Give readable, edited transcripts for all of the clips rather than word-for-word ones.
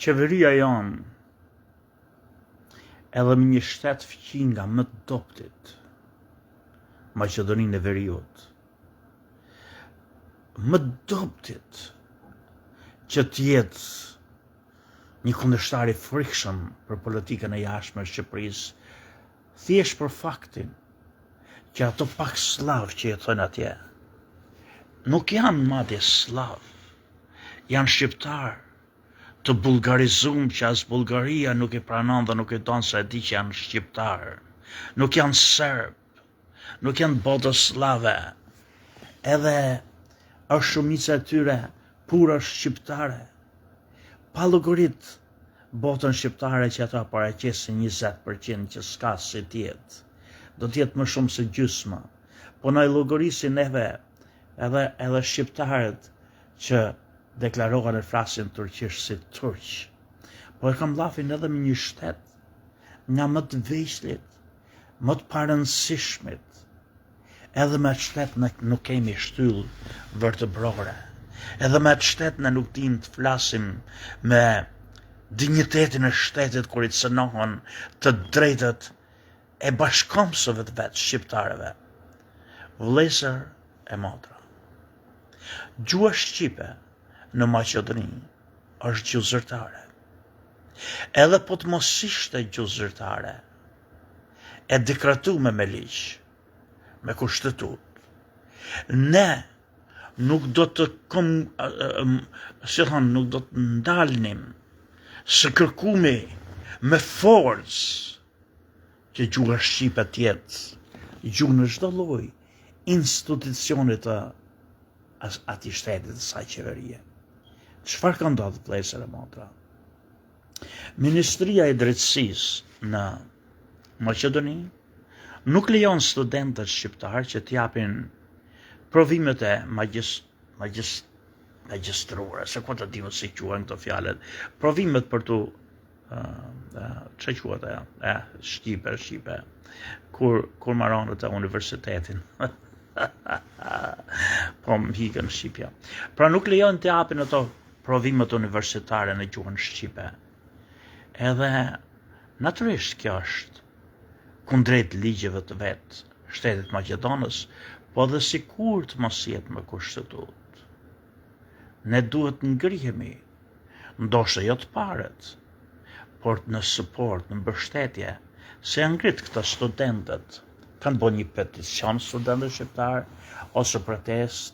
qeveria janë edhe me një shtet fqin nga më të doptit, Maqedoninë e Veriut, më të doptit që t'jetë një kundërshtar i frikshëm për politikën e jashtme e Shqipërisë, thjesht për faktin që ato pak slav që jetojnë atje, nuk janë madje slav, janë shqiptar të bullgarizum që as Bullgaria nuk i pranon dhe nuk i don se e di që janë shqiptar, nuk janë serb, nuk janë botoslave, edhe është shumica e tyre pura shqiptare, pa llogarit botën shqiptare që ata paraqesin 20% që s'ka si tjetë, do t'jetë më shumë se gjysma, po na i llogarisin neve edhe shqiptarët që deklarohen e flasin turqisht si turq, po e kam llafin edhe me një shtet nga më të veçlit, më të parëndësishmit, edhe me atë shtet nuk kemi shtyllë vertebrore, edhe me atë shtet ne nuk dim të flasim me dignitetin e shtetit kur i cënohen të drejtët e bashkëkombësve të vetë shqiptarëve. Vëllezër e motra, gjua shqipe në Maqedoni është gjuhë zyrtare. Edhe po të mos ishte gjuhë zyrtare, e dekratume me ligj, me kushtetut, ne nuk do të nuk do të ndalnim së kërkumi me forcë që gjuha shqipe tjetë gjuhë në çdo lloj institucionit të atij shtetit, saj qeverie. Çfarë ka ndodhur, vëllezër e motra? Ministria e Drejtësisë në Maqedoni nuk lejon studentët shqiptar që t'japin provimet e magjistrore, se ku të dimë si quhen këto fjalët, provimet për tu ç'e quhet shqipe, kur marronët të universitetin. Po më hikën Shqipja. Pra nuk lejon të japin ato provimet universitare në gjuhën shqipe. Edhe natyrisht kjo është kundrejt ligjeve të vetë shtetit Maqedonës, po dhe sikur të mos jetë me kushtetut. Ne duhet ngrihemi, ndoshta jo të parët, por në suport, në mbështetje, se ngrit këta studentët, kanë bërë një peticion studentët shqiptar ose protest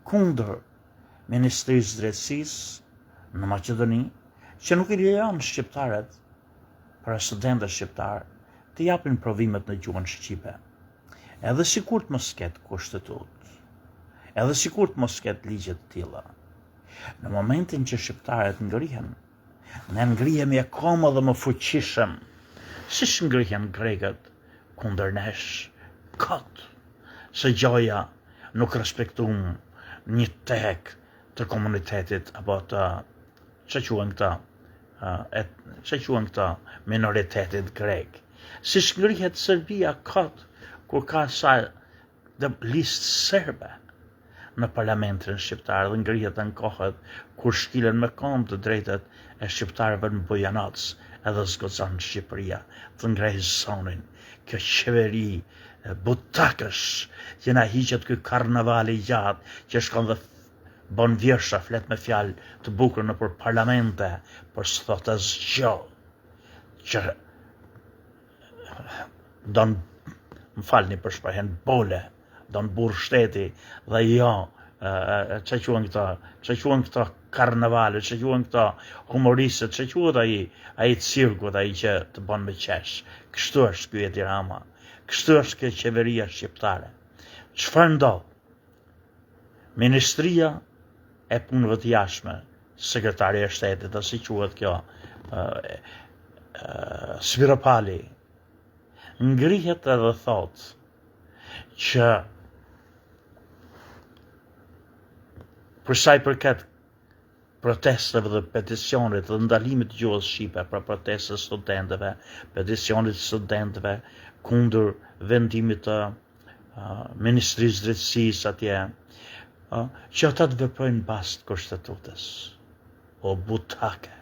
kundër Ministrisë Drejtësisë në Maqedoni, që nuk i lejon shqiptarët, pra studentët shqiptar, të japin provimet në gjuhën shqipe. Edhe sikur të mos ketë kushtetut, edhe sikur të mos ketë ligje të tilla. Në momentin që shqiptarët ngrihen, ne ngrihemi akoma dhe më fuqishëm, siç ngrihen grekët kundër nesh, kot, se gjoja nuk respektum një tek të komunitetit apo të ç'e quhen këta minoritetit grek. Siç ngrihet Serbia kot kur ka sa listë serbe në parlamentin shqiptar dhe ngrihet në kohët kur shkilen me këmbë të drejtat e shqiptarëve në Bujanoc edhe zgozon Shqipëria të ngrejë zonin. Kjo qeveri butakësh që na hiqet ky karnaval i gjatë që shkon dhe bon vjersha flet me fjalë të bukur nëpër parlamente, por s'thot asgjë që don, më falni për shprehjen, bole, don burr shteti dhe jo ç'e quhen këto karnavale, ç'e quhen këto humoristët, ç'e quhet ai cirkut, ai që të bën me qesh. Kështu është ky Edi Rama, kështu është kjo qeveria shqiptare. Çfarë ndodh? Ministria e punëve të jashtme, sekretarja e shtetit, dhe si quhet kjo, Sviropali, ngrihet edhe thot që për sa i përket protesteve dhe peticionit dhe ndalimit të gjuhës shqipe për protestet studentëve, peticionit studentëve kundër vendimit të Ministrisë Drejtësisë atje, që ata të veprojnë bast kushtetutës. O butake,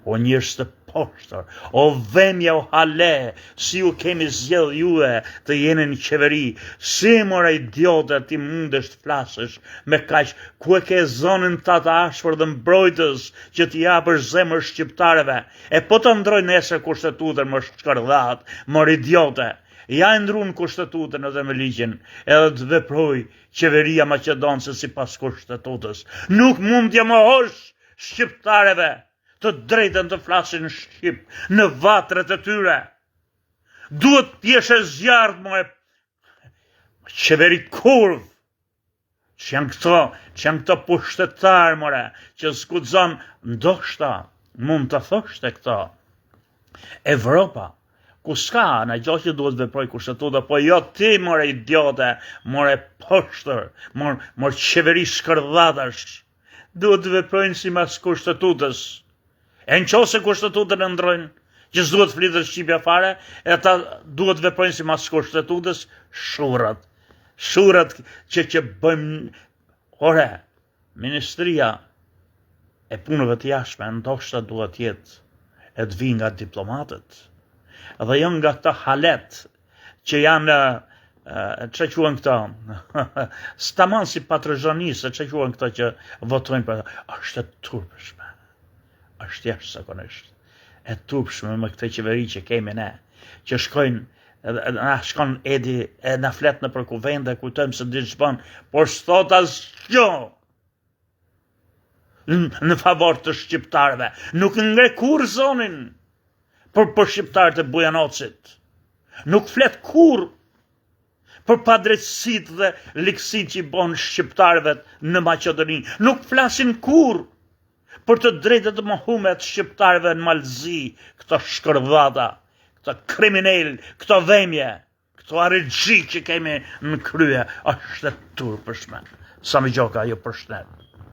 o njerëz të poshtër, o vëmja o hale, si ju kemi zgjedh jue të jeni në qeveri, si mora idiotë ti mundesh të flasësh me kaq, ku e ke zonën ta të ashpër dhe mbrojtës që t'i japësh zemër shqiptarëve, e po të ndroj nesër kushtetutën më shkërdhat, mor idiote. Ja e ndrun kushtetutën edhe me ligjin, edhe të veproj qeveria maqedonëse sipas kushtetutës. Nuk mund t'ja mohosh shqiptarëve të drejtën të flasin shqip në vatret e tyre. Duhet t'jesh e zjarrt, more qeveri kurv. Që janë këto pushtetar, more, që s'guxon, ndoshta mund të thoshte këto. Evropa, ku s'ka në gjo që duhet veproj kushtetuta, po jo ti, more idiote, more poshtër, more qeveri shkërdhatash, duhet të veprojnë si mas kushtetutës. E në qose kushtetutën e ndrojnë, që s'duhet flitë shqipja fare, e ta duhet veprojnë si mas kushtetutës, shurat që bëjmë, ore, Ministria e punëve të jashtme, ndoshta duhet jetë e të vinë nga diplomatët, dhe janë nga këta halet, që janë, që quhen këta, staman si patrëzhonisë, që quhen këta që votojnë për, është e turpshme, është jashtëzakonisht, e turpshme me këtë qeveri që kemi ne, që shkojnë, na shkon Edi, e na flet në për kuvende, kujtojmë se diç bën, por s'thot asgjë në favor të shqiptarëve. Nuk ngre kur zonin për shqiptarët e Bujanocit. Nuk flet kur për padrejtësitë dhe likësitë që i bën shqiptarëve në Maqedoni. Nuk flasin kur për të drejtat të mohume të shqiptarëve në Malzi, këto shkërdhata, këto kriminal, këto vëmje, këto arregji që kemi në krye, është e turpshme. Sami Gjoka, ju përshëndet.